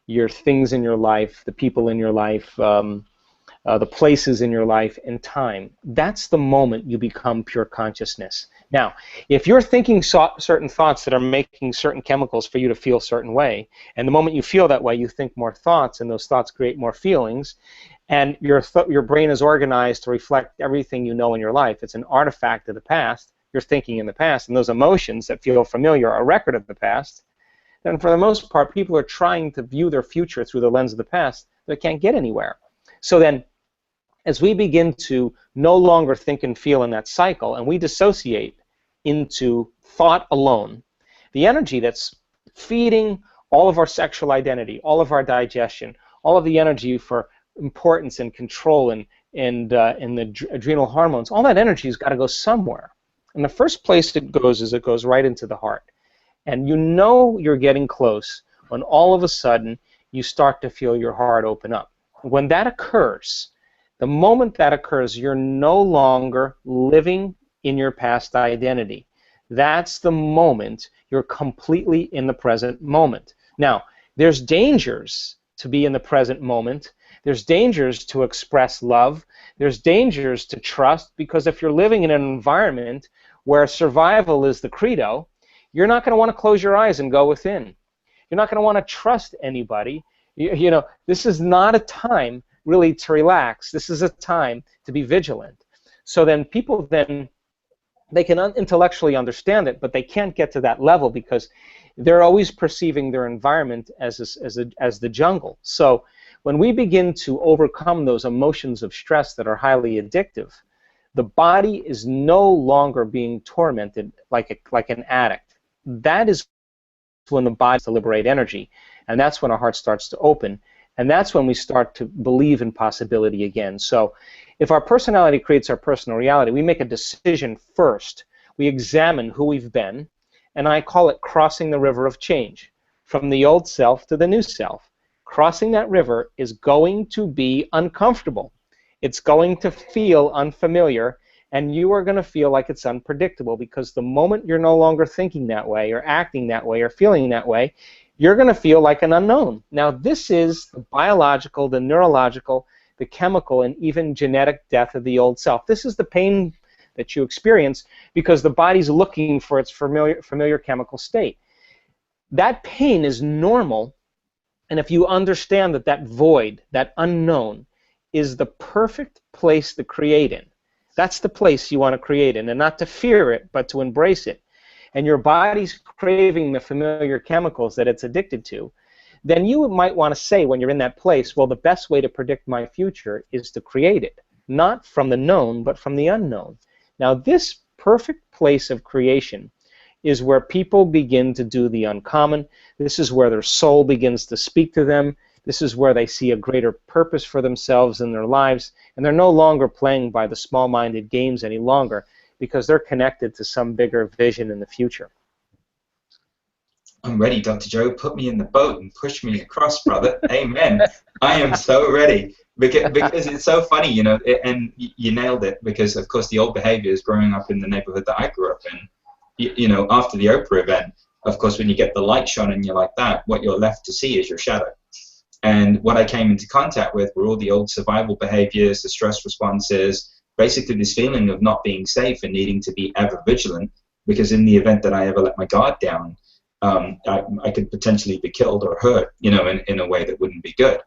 your things in your life, the people in your life, the places in your life, and time, that's the moment you become pure consciousness. Now, if you're thinking certain thoughts that are making certain chemicals for you to feel a certain way, and the moment you feel that way, you think more thoughts, and those thoughts create more feelings, and your brain is organized to reflect everything you know in your life. It's an artifact of the past. You're thinking in the past, and those emotions that feel familiar are a record of the past. Then for the most part, people are trying to view their future through the lens of the past. They can't get anywhere. So then, as we begin to no longer think and feel in that cycle, and we dissociate into thought alone, the energy that's feeding all of our sexual identity, all of our digestion, all of the energy for importance and control and the adrenal hormones, all that energy has got to go somewhere. And the first place it goes right into the heart. And you know you're getting close when all of a sudden you start to feel your heart open up. When that occurs, the moment that occurs, you're no longer living in your past identity. That's the moment you're completely in the present moment. Now, there's dangers to be in the present moment. There's dangers to express love. There's dangers to trust, because if you're living in an environment where survival is the credo, you're not going to want to close your eyes and go within. You're not going to want to trust anybody. You know, this is not a time really to relax. This is a time to be vigilant. So then people they can intellectually understand it, but they can't get to that level because they're always perceiving their environment as the jungle. So when we begin to overcome those emotions of stress that are highly addictive, the body is no longer being tormented like an addict. That is when the body starts to liberate energy, and that's when our heart starts to open, and that's when we start to believe in possibility again. So if our personality creates our personal reality, we make a decision first. We examine who we've been, and I call it crossing the river of change, from the old self to the new self. Crossing that river is going to be uncomfortable. It's going to feel unfamiliar, and you are going to feel like it's unpredictable, because the moment you're no longer thinking that way or acting that way or feeling that way, you're going to feel like an unknown. Now, this is the biological, the neurological, the chemical, and even genetic death of the old self. This is the pain that you experience because the body's looking for its familiar chemical state. That pain is normal, and if you understand that that void, that unknown, is the perfect place to create in. That's the place you want to create in, and not to fear it, but to embrace it. And your body's craving the familiar chemicals that it's addicted to, then you might want to say when you're in that place, well, the best way to predict my future is to create it, not from the known, but from the unknown. Now, this perfect place of creation is where people begin to do the uncommon. This is where their soul begins to speak to them. This is where they see a greater purpose for themselves in their lives, and they're no longer playing by the small-minded games any longer, because they're connected to some bigger vision in the future. I'm ready, Dr. Joe. Put me in the boat and push me across, brother. Amen. I am so ready. Because it's so funny, you know, and you nailed it, because, of course, the old behaviors growing up in the neighborhood that I grew up in, you know, after the Oprah event, of course, when you get the light shone on you like that, what you're left to see is your shadow. And what I came into contact with were all the old survival behaviors, the stress responses, basically this feeling of not being safe and needing to be ever vigilant, because in the event that I ever let my guard down, I could potentially be killed or hurt, you know, in a way that wouldn't be good.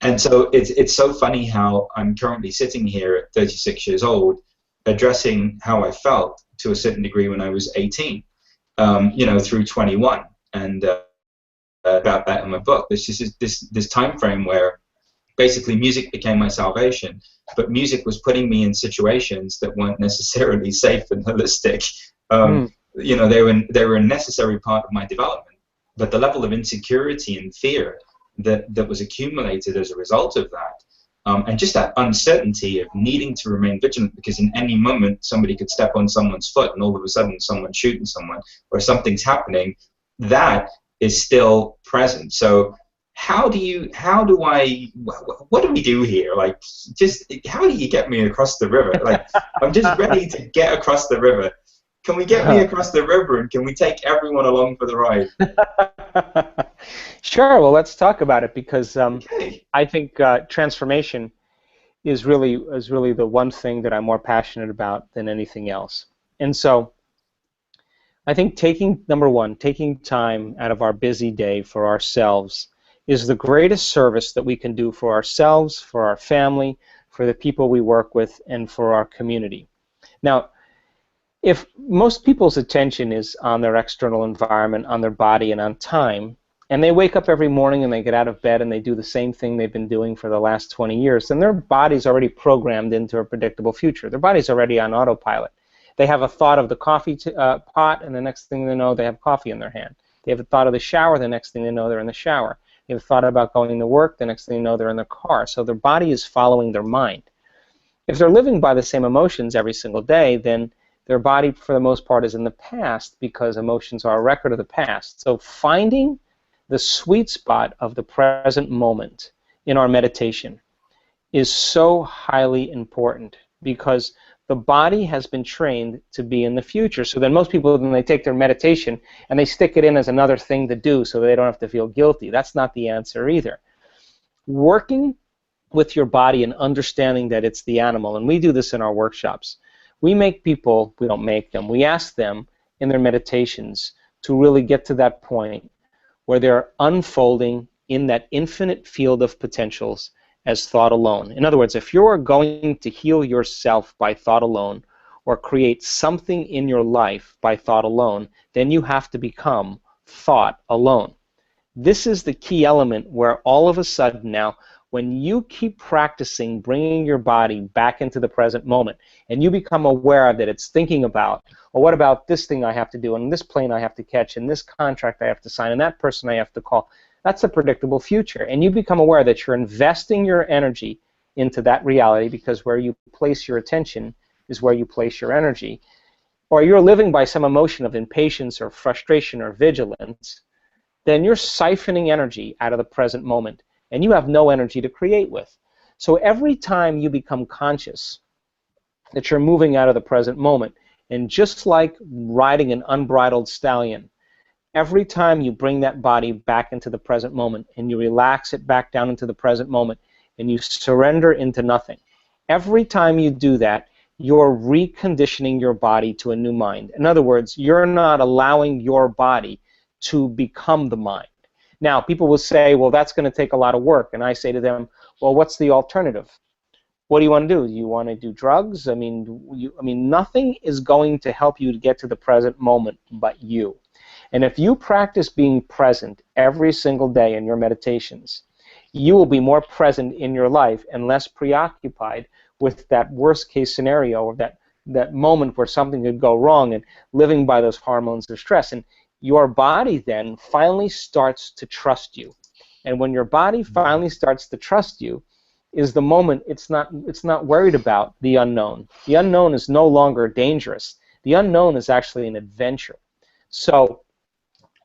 And so it's so funny how I'm currently sitting here at 36 years old, addressing how I felt to a certain degree when I was 18, you know, through 21, and about that in my book. There's just this time frame where basically music became my salvation, but music was putting me in situations that weren't necessarily safe and holistic. You know, they were a necessary part of my development, but the level of insecurity and fear that was accumulated as a result of that, and just that uncertainty of needing to remain vigilant, because in any moment somebody could step on someone's foot and all of a sudden someone's shooting someone or something's happening, that is still present. So what do we do here? Like, just how do you get me across the river? Like, I'm just ready to get across the river. Can we get me across the river, and can we take everyone along for the ride? Sure. Well, let's talk about it, because I think transformation is really the one thing that I'm more passionate about than anything else. And so I think number one, taking time out of our busy day for ourselves is the greatest service that we can do for ourselves, for our family, for the people we work with, and for our community. Now, if most people's attention is on their external environment, on their body, and on time, and they wake up every morning and they get out of bed and they do the same thing they've been doing for the last 20 years, then their body's already programmed into a predictable future. Their body's already on autopilot. They have a thought of the coffee pot, and the next thing they know, they have coffee in their hand. They have a thought of the shower, the next thing they know, they're in the shower. They have a thought about going to work, the next thing they know, they're in their car. So their body is following their mind. If they're living by the same emotions every single day, then their body, for the most part, is in the past, because emotions are a record of the past. So finding the sweet spot of the present moment in our meditation is so highly important, because the body has been trained to be in the future. So then most people, when they take their meditation and they stick it in as another thing to do so they don't have to feel guilty, that's not the answer either. working with your body and understanding that it's the animal, and we do this in our workshops. We make people, we don't make them, we ask them in their meditations to really get to that point where they're unfolding in that infinite field of potentials as thought alone. In other words, if you're going to heal yourself by thought alone or create something in your life by thought alone, then you have to become thought alone. This is the key element where all of a sudden now, when you keep practicing bringing your body back into the present moment and you become aware that it's thinking about, well, what about this thing I have to do, and this plane I have to catch, and this contract I have to sign, and that person I have to call, that's a predictable future. And you become aware that you're investing your energy into that reality, because where you place your attention is where you place your energy. Or you're living by some emotion of impatience or frustration or vigilance, then you're siphoning energy out of the present moment, and you have no energy to create with. So every time you become conscious that you're moving out of the present moment, and just like riding an unbridled stallion, every time you bring that body back into the present moment and you relax it back down into the present moment and you surrender into nothing, every time you do that, you're reconditioning your body to a new mind. In other words, you're not allowing your body to become the mind. Now, people will say, well, that's going to take a lot of work. And I say to them, well, what's the alternative? What do you want to do? Do you want to do drugs? I mean, nothing is going to help you to get to the present moment but you. And if you practice being present every single day in your meditations, you will be more present in your life and less preoccupied with that worst case scenario, or that moment where something could go wrong, and living by those hormones of stress. And your body then finally starts to trust you. And when your body finally starts to trust you is the moment it's not worried about the unknown. The unknown is no longer dangerous. The unknown is actually an adventure. So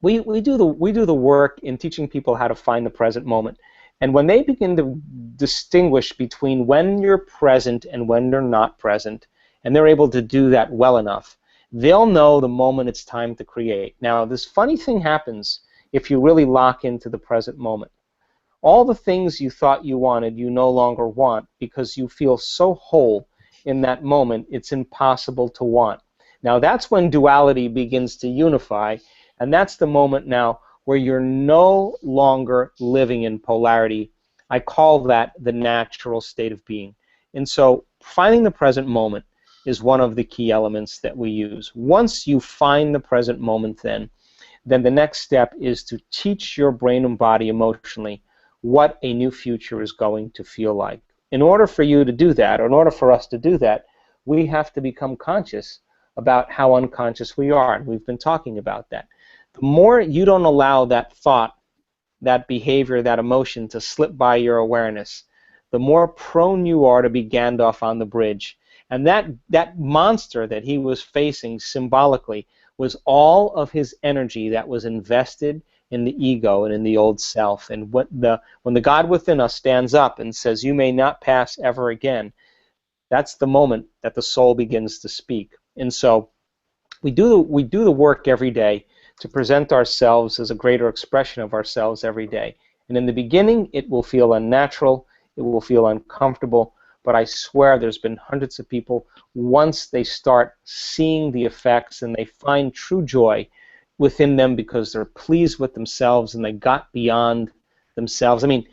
we do the work in teaching people how to find the present moment. And when they begin to distinguish between when you're present and when you're not present, and they're able to do that well enough, they'll know the moment it's time to create. Now, this funny thing happens if you really lock into the present moment. All the things you thought you wanted, you no longer want, because you feel so whole in that moment, it's impossible to want. Now, that's when duality begins to unify, and that's the moment now where you're no longer living in polarity. I call that the natural state of being. And so finding the present moment is one of the key elements that we use. Once you find the present moment, then the next step is to teach your brain and body emotionally what a new future is going to feel like. In order for you to do that, or in order for us to do that, we have to become conscious about how unconscious we are, and we've been talking about that. The more you don't allow that thought, that behavior, that emotion to slip by your awareness, the more prone you are to be Gandalf on the bridge. And that monster that he was facing symbolically was all of his energy that was invested in the ego and in the old self. And when the God within us stands up and says, "You may not pass ever again," that's the moment that the soul begins to speak. And so we do the work every day to present ourselves as a greater expression of ourselves every day. And in the beginning, it will feel unnatural, it will feel uncomfortable, but I swear there's been hundreds of people, once they start seeing the effects and they find true joy within them because they're pleased with themselves and they got beyond themselves. I mean,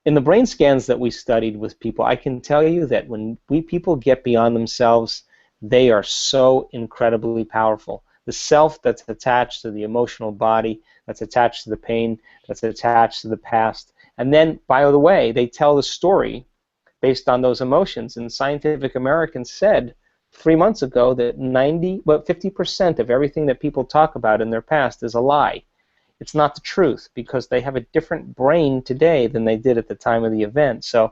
in the brain scans that we studied with people, I can tell you that when people get beyond themselves, they are so incredibly powerful. The self that's attached to the emotional body, that's attached to the pain, that's attached to the past. And then, by the way, they tell the story based on those emotions. And Scientific American said 3 months ago that 50% of everything that people talk about in their past is a lie. It's not the truth, because they have a different brain today than they did at the time of the event. So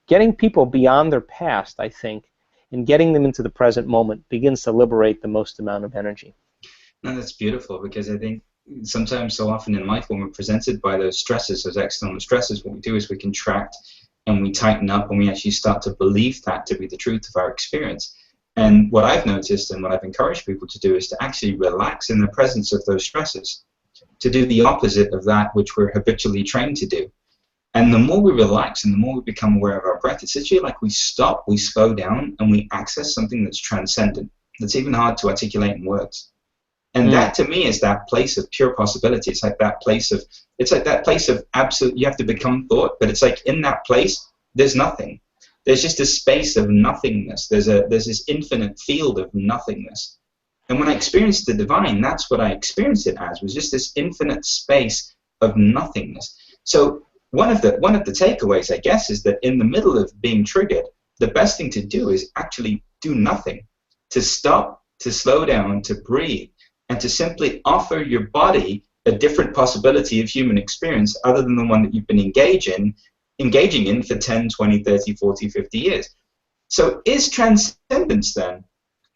getting people beyond their past, I think, and getting them into the present moment begins to liberate the most amount of energy. No, that's beautiful, because I think sometimes, so often in life, when we're presented by those stresses, those external stresses, what we do is we contract and we tighten up and we actually start to believe that to be the truth of our experience. And what I've noticed and what I've encouraged people to do is to actually relax in the presence of those stresses, to do the opposite of that which we're habitually trained to do. And the more we relax and the more we become aware of our breath, it's literally like we stop, we slow down, and we access something that's transcendent, that's even hard to articulate in words. And that, to me, is that place of pure possibility. It's like that place of, absolute, you have to become thought, but it's like in that place, there's nothing. There's just a space of nothingness. There's this infinite field of nothingness. And when I experienced the divine, that's what I experienced it as, was just this infinite space of nothingness. So one of the takeaways, I guess, is that in the middle of being triggered, the best thing to do is actually do nothing, to stop, to slow down, to breathe, and to simply offer your body a different possibility of human experience other than the one that you've been engaging in for 10, 20, 30, 40, 50 years. So is transcendence then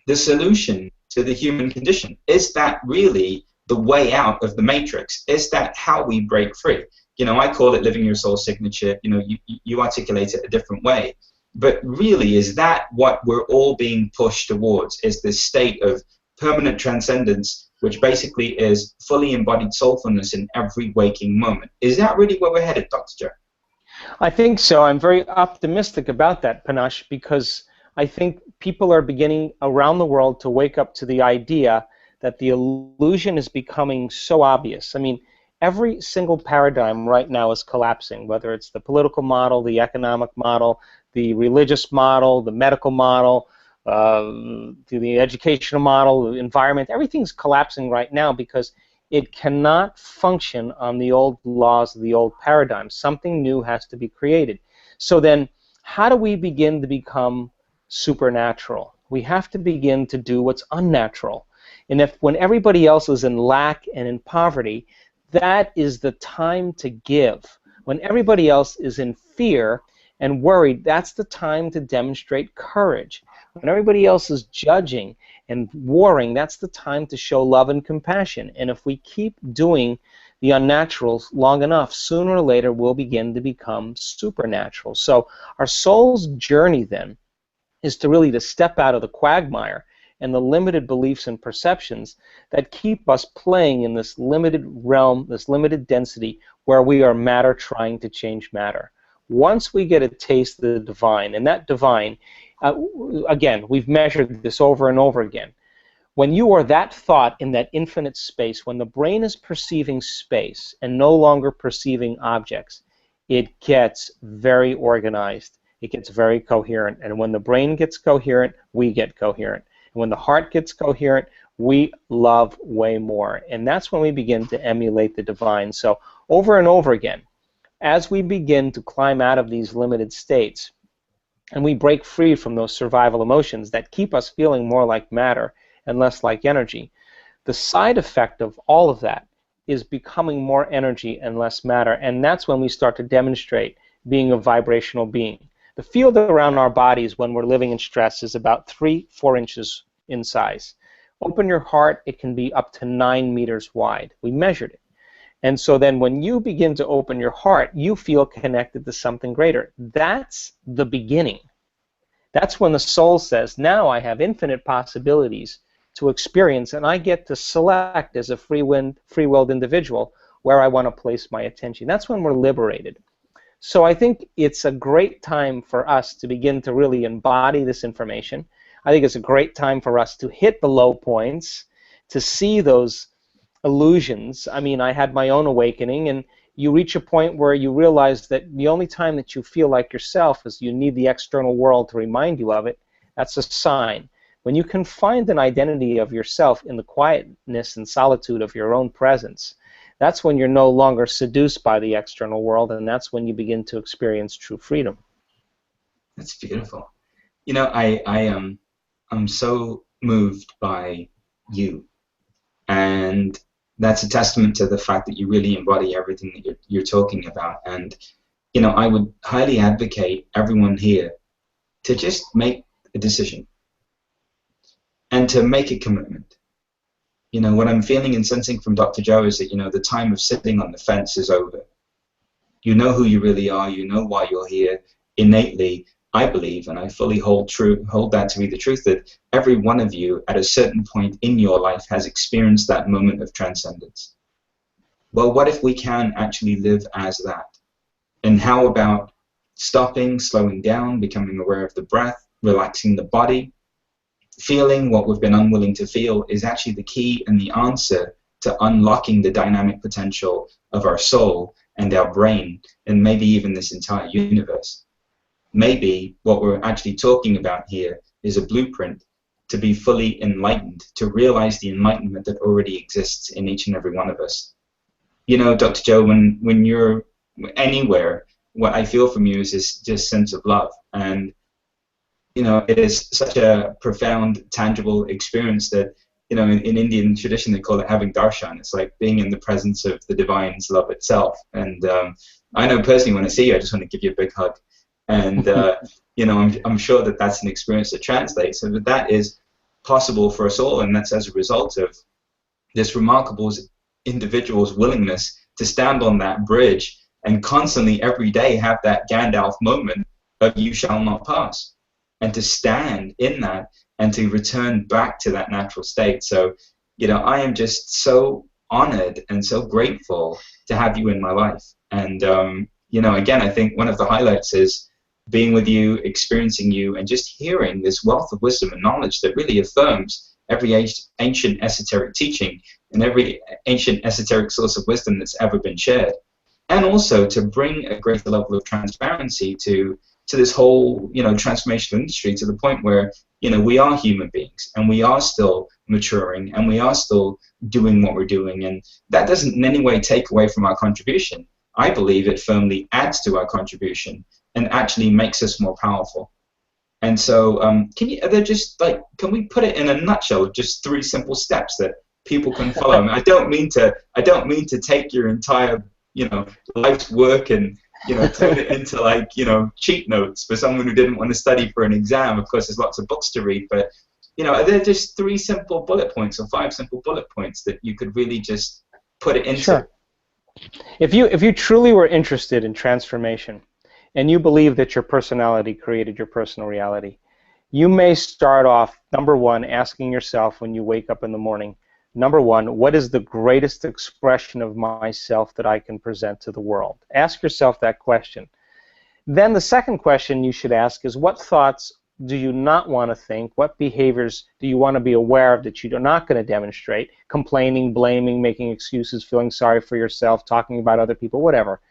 the solution to the human condition? Is that really the way out of the matrix? Is that how we break free? You know, I call it living your soul signature. You know, you articulate it a different way. But really, is that what we're all being pushed towards, is this state of permanent transcendence, which basically is fully embodied soulfulness in every waking moment? Is that really where we're headed, Dr. Joe? I think so. I'm very optimistic about that, Panache, because I think people are beginning around the world to wake up to the idea that the illusion is becoming so obvious. I mean, every single paradigm right now is collapsing, whether it's the political model, the economic model, the religious model, the medical model, the educational model, the environment. Everything's collapsing right now because it cannot function on the old laws of the old paradigm. Something new has to be created. So then, how do we begin to become supernatural? We have to begin to do what's unnatural. And when everybody else is in lack and in poverty, that is the time to give. When everybody else is in fear and worried, that's the time to demonstrate courage. When everybody else is judging and warring, that's the time to show love and compassion. And if we keep doing the unnaturals long enough, sooner or later we'll begin to become supernatural. So our soul's journey then is to really step out of the quagmire and the limited beliefs and perceptions that keep us playing in this limited realm, this limited density, where we are matter trying to change matter. Once we get a taste of the divine, and that divine, again, we've measured this over and over again. When you are that thought in that infinite space, when the brain is perceiving space and no longer perceiving objects, it gets very organized. It gets very coherent. And when the brain gets coherent, we get coherent. And when the heart gets coherent, we love way more. And that's when we begin to emulate the divine. So over and over again, as we begin to climb out of these limited states, and we break free from those survival emotions that keep us feeling more like matter and less like energy, the side effect of all of that is becoming more energy and less matter, and that's when we start to demonstrate being a vibrational being. The field around our bodies when we're living in stress is about 3-4 inches in size. Open your heart, it can be up to 9 meters wide. We measured it. And so then when you begin to open your heart, you feel connected to something greater. That's the beginning. That's when the soul says, now I have infinite possibilities to experience, and I get to select as a free-willed individual where I want to place my attention. That's when we're liberated. So I think it's a great time for us to begin to really embody this information. I think it's a great time for us to hit the low points, to see those illusions. I mean, I had my own awakening, and you reach a point where you realize that the only time that you feel like yourself is you need the external world to remind you of it. That's a sign. When you can find an identity of yourself in the quietness and solitude of your own presence, that's when you're no longer seduced by the external world, and that's when you begin to experience true freedom. That's beautiful. You know, I'm so moved by you, and that's a testament to the fact that you really embody everything that you're talking about. And you know, I would highly advocate everyone here to just make a decision and to make a commitment. You know, what I'm feeling and sensing from Dr. Joe is that, you know, the time of sitting on the fence is over. You know who you really are. You know why you're here. Innately, I believe, and I fully hold that to be the truth, that every one of you at a certain point in your life has experienced that moment of transcendence. Well, what if we can actually live as that? And how about stopping, slowing down, becoming aware of the breath, relaxing the body? Feeling what we've been unwilling to feel is actually the key and the answer to unlocking the dynamic potential of our soul and our brain, and maybe even this entire universe. Maybe what we're actually talking about here is a blueprint to be fully enlightened, to realize the enlightenment that already exists in each and every one of us. You know, Dr. Joe, when you're anywhere, what I feel from you is this just sense of love. And you know, it is such a profound, tangible experience that, you know, in Indian tradition they call it having darshan. It's like being in the presence of the divine's love itself. And I know personally when I see you, I just want to give you a big hug. And you know, I'm sure that that's an experience that translates, and that is possible for us all, and that's as a result of this remarkable individual's willingness to stand on that bridge and constantly every day have that Gandalf moment of "you shall not pass," and to stand in that and to return back to that natural state. So, you know, I am just so honored and so grateful to have you in my life. And, you know, again, I think one of the highlights is being with you, experiencing you, and just hearing this wealth of wisdom and knowledge that really affirms every ancient esoteric teaching and every ancient esoteric source of wisdom that's ever been shared. And also to bring a greater level of transparency to this whole, you know, transformational industry, to the point where, you know, we are human beings and we are still maturing and we are still doing what we're doing, and that doesn't in any way take away from our contribution. I believe it firmly adds to our contribution and actually makes us more powerful. And so, can we put it in a nutshell, just 3 simple steps that people can follow? I mean, I don't mean to take your entire, you know, life's work and, you know, turn it into, like, you know, cheat notes for someone who didn't want to study for an exam. Of course, there's lots of books to read, but, you know, are there just 3 simple bullet points or 5 simple bullet points that you could really just put it into? Sure. If you truly were interested in transformation, and you believe that your personality created your personal reality, you may start off, number 1, asking yourself when you wake up in the morning, number 1, what is the greatest expression of myself that I can present to the world? Ask yourself that question. Then the second question you should ask is, what thoughts do you not want to think? What behaviors do you want to be aware of that you're not going to demonstrate? Complaining, blaming, making excuses, feeling sorry for yourself, talking about other people, whatever.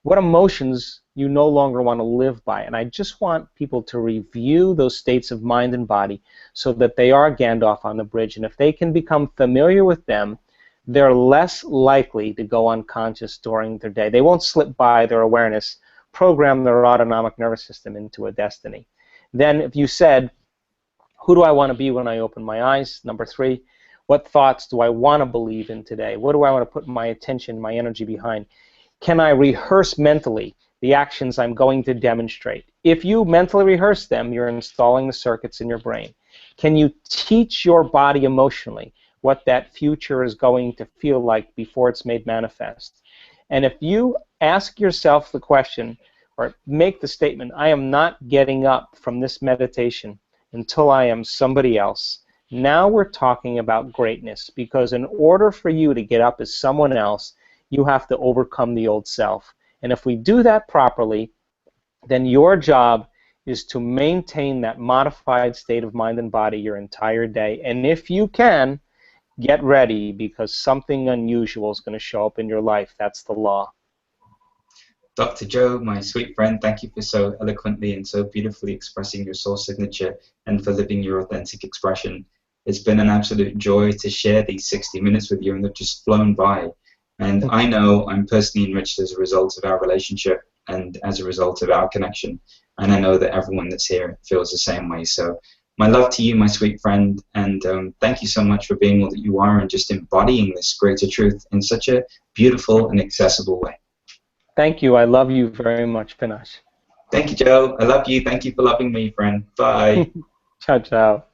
What emotions you no longer want to live by? And I just want people to review those states of mind and body so that they are Gandalf on the bridge. And if they can become familiar with them, they're less likely to go unconscious during their day. They won't slip by their awareness, program their autonomic nervous system into a destiny. Then if you said, who do I want to be when I open my eyes? Number 3, what thoughts do I want to believe in today? What do I want to put my attention, my energy behind? Can I rehearse mentally the actions I'm going to demonstrate? If you mentally rehearse them, you're installing the circuits in your brain. Can you teach your body emotionally what that future is going to feel like before it's made manifest? And if you ask yourself the question, or make the statement, I am not getting up from this meditation until I am somebody else, now we're talking about greatness, because in order for you to get up as someone else, you have to overcome the old self. And if we do that properly, then your job is to maintain that modified state of mind and body your entire day. And if you can, get ready, because something unusual is going to show up in your life. That's the law. Dr. Joe, my sweet friend, thank you for so eloquently and so beautifully expressing your soul signature and for living your authentic expression. It's been an absolute joy to share these 60 minutes with you, and they've just flown by. And I know I'm personally enriched as a result of our relationship and as a result of our connection. And I know that everyone that's here feels the same way. So my love to you, my sweet friend, and thank you so much for being all that you are and just embodying this greater truth in such a beautiful and accessible way. Thank you. I love you very much, Pinash. Thank you, Joe. I love you. Thank you for loving me, friend. Bye. Ciao, ciao.